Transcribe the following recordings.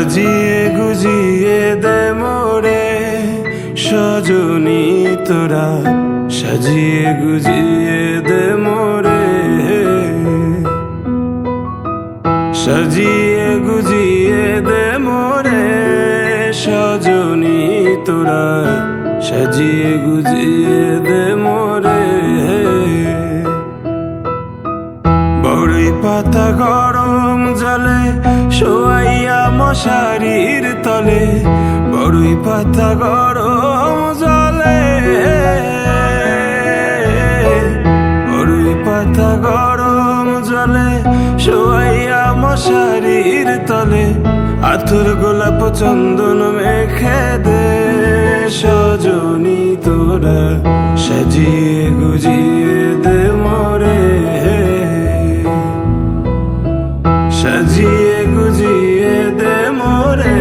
সাজিয়ে গুজিয়ে দে মোরে সজনী তোরা, সাজিয়ে গুজিয়ে দে মোরে, সাজিয়ে গুজিয়ে দে মোরে সজনী তোরা, সাজিয়ে গুজিয়ে দে মোরে। বড়ই পাতা গরম জলে শোয়াইয়া মশারির তলে, বড়ই পাতা গরম জলে, বড়ই পাতা গরম জলে শোয়াইয়া মশারির তলে, আতর গোলাপ চন্দন মেখে দে সজনী তোরা, সাজিয়ে গুজিয়ে দে মোরে, সাজিয়ে গুজিয়ে দে মোরে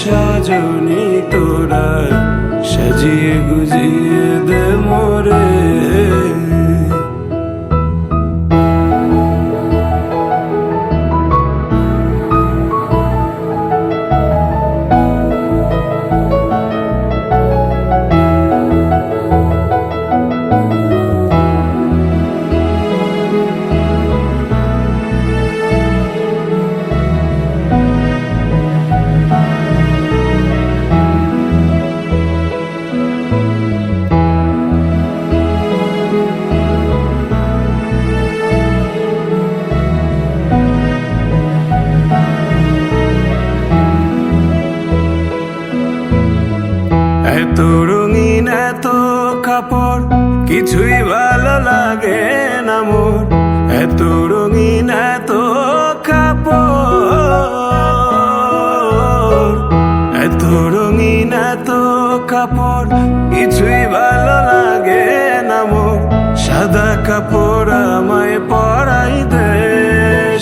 সজনী তোরা, সাজিয়ে গুজিয়ে দে মোরে। এত রঙিন এত কাপড় কিছুই ভালো লাগে না মোর, এত রঙিন এত কাপড়, এত রঙিন এত কাপড় কিছুই ভালো লাগে না মোর, সাদা কাপড় আমায় পরাই দে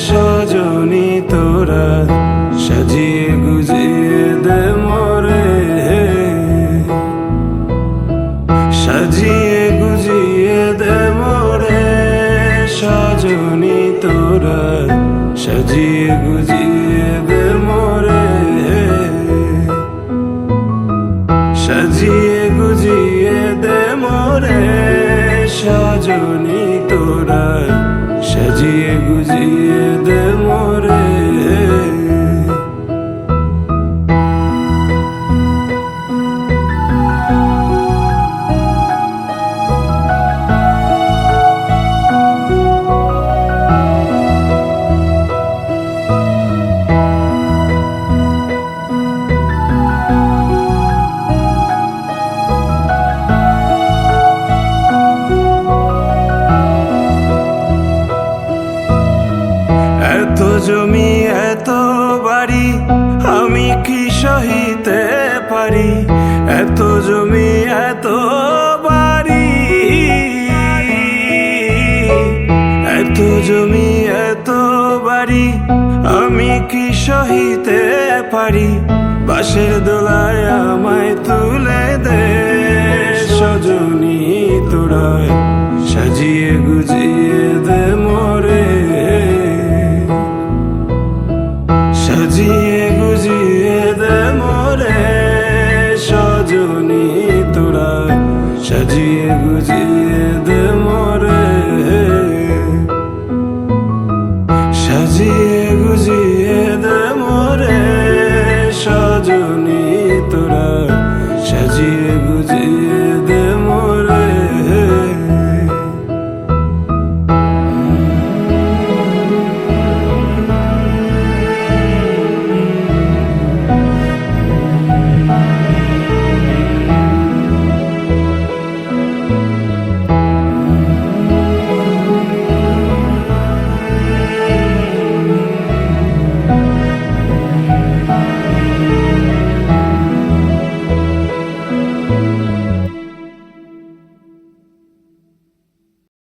সজনী তোরা, সাজিয়ে গুজিয়ে দে মোরে, সাজিয়ে গুজিয়ে দে মোরে সজনী তোরা, সাজিয়ে গুজিয়ে দে মোরে, সাজিয়ে গুজিয়ে দে মোরে সজনী তোরা, সাজিয়ে গুজিয়ে দে মোরে। এত জমি এত বাড়ি আমি কি সহিতে পারি, এত জমি এত বাড়ি, এত জমি এত বাড়ি আমি কি সহিতে পারি, বাঁশের দোলায় আমায় তুলে দে সজনী তোরা, সাজিয়ে গুজিয়ে দে মোরে, সাজিয়ে গুজিয়ে দে মোরে সজনী তোরা, সাজিয়ে গুজিয়ে দে মোরে, সাজিয়ে গুজিয়ে দে মোরে সজনী তোরা, সাজিয়ে গুজিয়ে দে মোরে।